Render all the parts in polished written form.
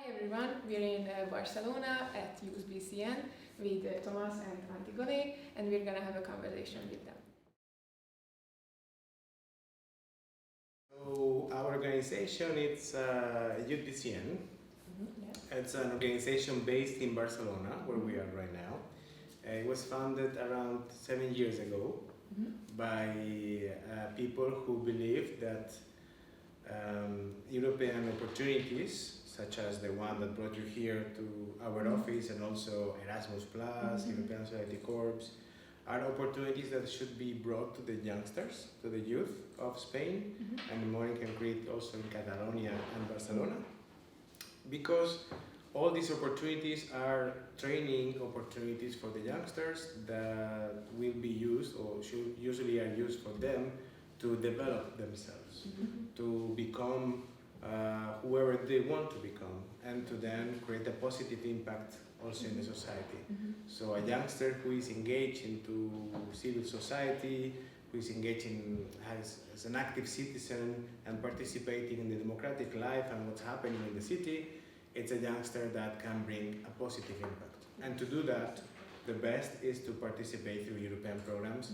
Hi everyone, we're in Barcelona at Youth BCN with Thomas and Antigone, and we're gonna have a conversation with them. So our organization is Youth BCN. Yeah. It's an organization based in Barcelona, where we are right now. It was founded around 7 years ago by people who believe that European opportunities, such as the one that brought you here to our office, and also Erasmus Plus, European Society Corps, are opportunities that should be brought to the youngsters, to the youth of Spain, and more in concrete also in Catalonia and Barcelona. Because all these opportunities are training opportunities for the youngsters that will be used, or should usually are used for them to develop themselves, to become whoever they want to become, and to then create a positive impact also in the society. So a youngster who is engaged into civil society, who is engaged in, as an active citizen and participating in the democratic life and what's happening in the city, it's a youngster that can bring a positive impact. And to do that, the best is to participate through European programs,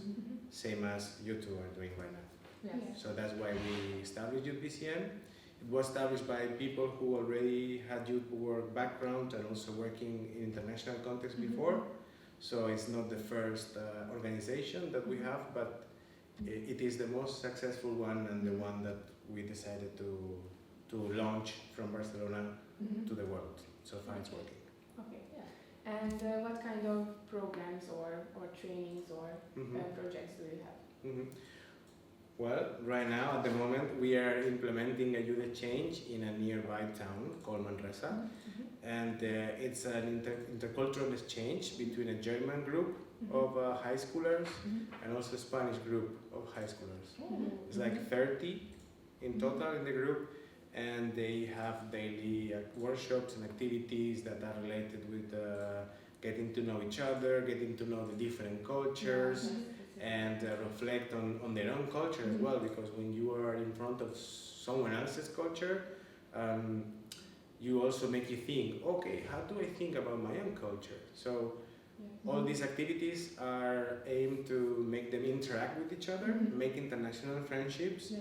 same as you two are doing right now. Yes. So that's why we established Youth BCN. It was established by people who already had youth work background and also working in international context before. So it's not the first organization that we have, but it is the most successful one and the one that we decided to launch from Barcelona to the world. So far it's working. Okay, yeah. And what kind of programs or trainings or projects do you have? Well, right now, at the moment, we are implementing a youth exchange in a nearby town called Manresa. And it's an intercultural exchange between a German group of high schoolers and also a Spanish group of high schoolers. It's like 30 in total in the group, and they have daily workshops and activities that are related with getting to know each other, getting to know the different cultures, and reflect on their own culture as well, because when you are in front of someone else's culture, you also make you think, okay, how do I think about my own culture? So all these activities are aimed to make them interact with each other, make international friendships,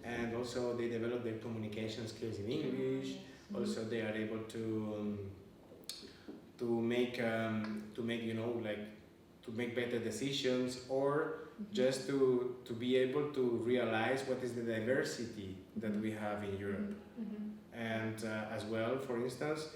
and also they develop their communication skills in English. Also they are able to make to make better decisions, or just to be able to realize what is the diversity that we have in Europe. And as well, for instance,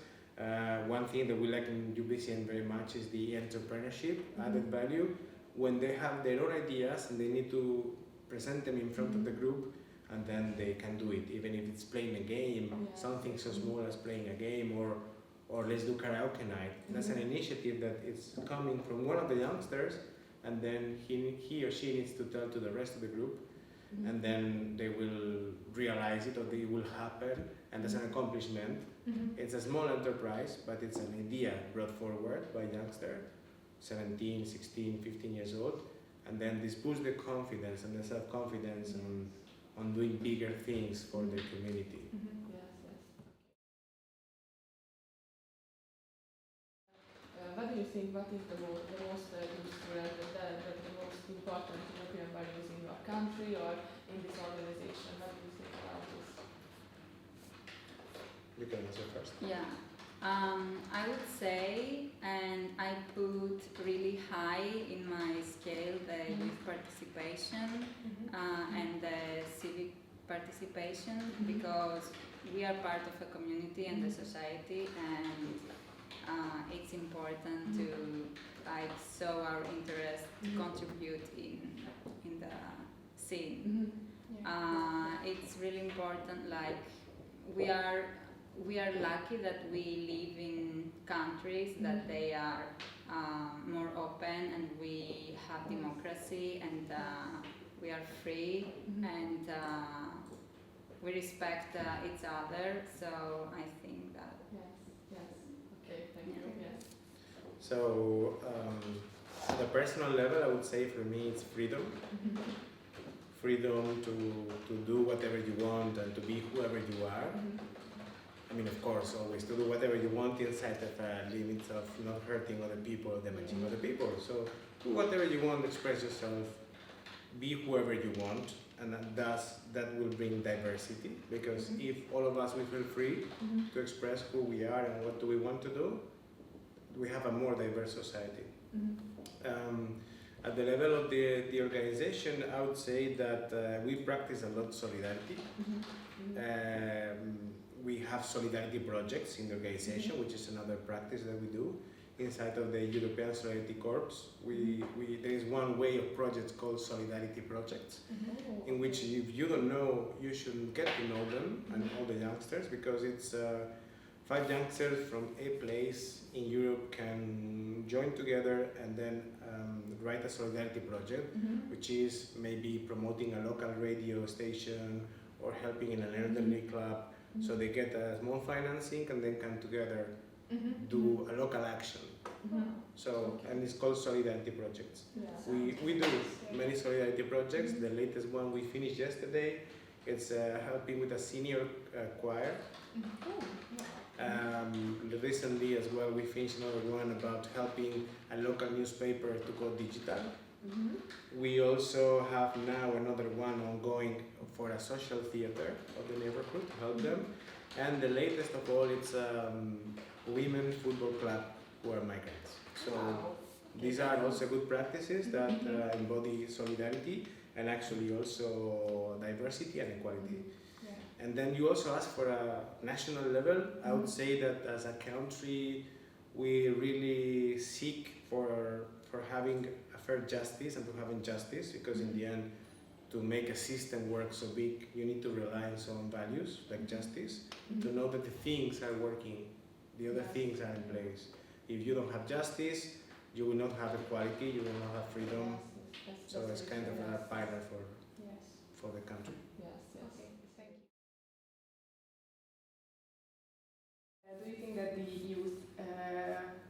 one thing that we like in UBCN very much is the entrepreneurship added value. When they have their own ideas and they need to present them in front of the group, and then they can do it, even if it's playing a game, something so small as playing a game, or let's do karaoke night. That's an initiative that is coming from one of the youngsters, and then he or she needs to tell to the rest of the group, and then they will realize it, or it will happen, and that's an accomplishment. It's a small enterprise, but it's an idea brought forward by a youngster, 17, 16, 15 years old, and then this boosts the confidence and the self-confidence on doing bigger things for the community. What do you think? What is the most useful, the most important European values in your country or in this organization? What do you think about this? You can answer first. Yeah, I would say, and I put really high in my scale the youth participation and the civic participation, because we are part of a community and the society, and it's important to show our interest, to contribute in the scene. It's really important. Like we are lucky that we live in countries that they are more open, and we have democracy, and we are free, and we respect each other. So I think that. Okay, thank you. Yes. So, at a personal level, I would say for me it's freedom. Freedom to do whatever you want and to be whoever you are. I mean, of course, always to do whatever you want inside the limits of not hurting other people, damaging other people. So do whatever you want, express yourself, be whoever you want, and that will bring diversity. Because if all of us will feel free to express who we are and what do we want to do, we have a more diverse society. At the level of the organization, I would say that we practice a lot solidarity. We have solidarity projects in the organization, which is another practice that we do. Inside of the European Solidarity Corps, there is one way of projects called solidarity projects, in which if you don't know, you should get to know them and all the youngsters, because it's 5 youngsters from a place in Europe can join together and then write a solidarity project, which is maybe promoting a local radio station or helping in an elderly club. So they get a small financing and then come together, do a local action. So, and it's called solidarity projects. We do many solidarity projects. The latest one we finished yesterday, it's helping with a senior choir. Recently as well, we finished another one about helping a local newspaper to go digital. We also have now another one ongoing for a social theater of the neighborhood to help them. And the latest of all, it's women football club who are migrants. So these are also good practices that embody solidarity and actually also diversity and equality. And then you also ask for a national level. I would say that as a country, we really seek for having a fair justice and to having justice, because in the end, to make a system work so big, you need to rely on some values like justice, to know that the things are working, the other things are in place. If you don't have justice, you will not have equality, you will not have freedom. So it's kind of a pillar for the country. Do you think that the youth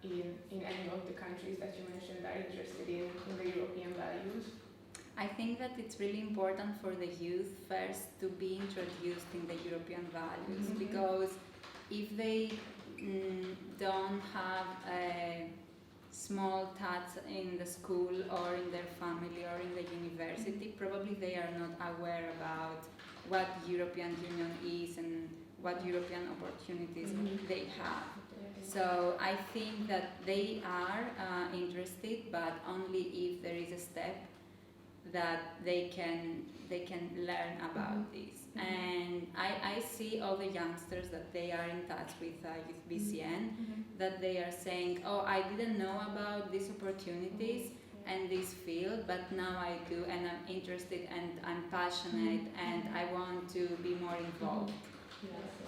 in any of the countries that you mentioned are interested in the European values? I think that it's really important for the youth first to be introduced in the European values, because if they don't have a small touch in the school or in their family or in the university, probably they are not aware about what European Union is and what European opportunities they have. So I think that they are interested, but only if there is a step that they can learn about this. And I see all the youngsters that they are in touch with Youth BCN, that they are saying, oh, I didn't know about these opportunities and this field, but now I do, and I'm interested and I'm passionate and I want to be more involved.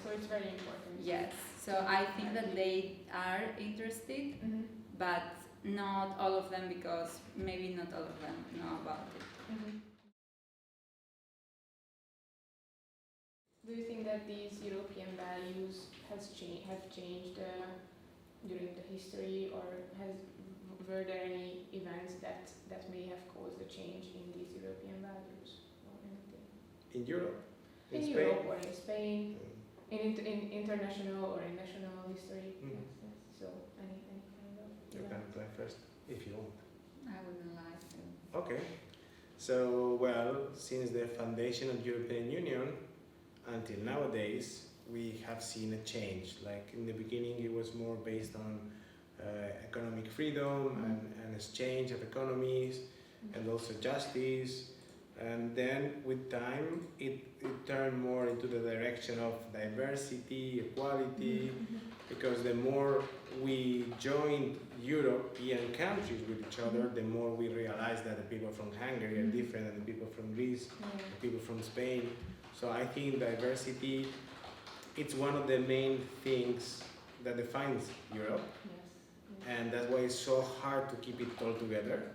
So it's very important. Yes, so I think that they are interested, but not all of them, because maybe not all of them know about it. Do you think that these European values have changed during the history, or were there any events that may have caused a change in these European values or anything? In Europe? In Spain? Europe or in Spain, in international or in national history. So any kind of. You can apply first if you want. I wouldn't like to. Okay. So, well, since the foundation of the European Union until nowadays, we have seen a change. Like in the beginning, it was more based on economic freedom and exchange of economies and also justice. And then with time, it turned more into the direction of diversity, equality, because the more we joined European countries with each other, the more we realized that the people from Hungary are different than the people from Greece, the people from Spain. So I think diversity, it's one of the main things that defines Europe. And that's why it's so hard to keep it all together,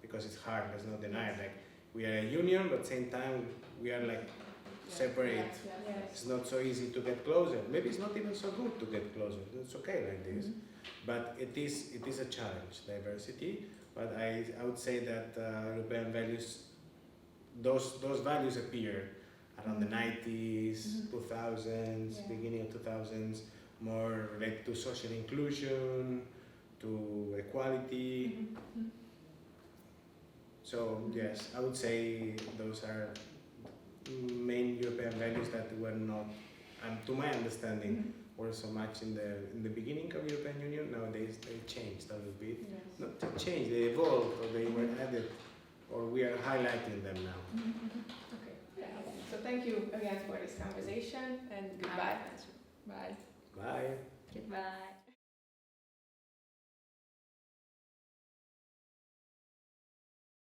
because it's hard, let's not deny it. Like, we are a union, but at the same time, we are like separate. It's not so easy to get closer. Maybe it's not even so good to get closer. It's okay like this. But it is a challenge, diversity. But I would say that European values, those values appear around the 90s, Mhm. 2000s, Yeah. beginning of 2000s, more related to social inclusion, to equality. Mhm. So yes, I would say those are main European values that were not, to my understanding, were so much in the beginning of European Union. Nowadays they changed a little bit. Yes. Not to change, they evolved or they were added, or we are highlighting them now. Okay. Yeah. So thank you again for this conversation and goodbye. Bye. Bye. Goodbye.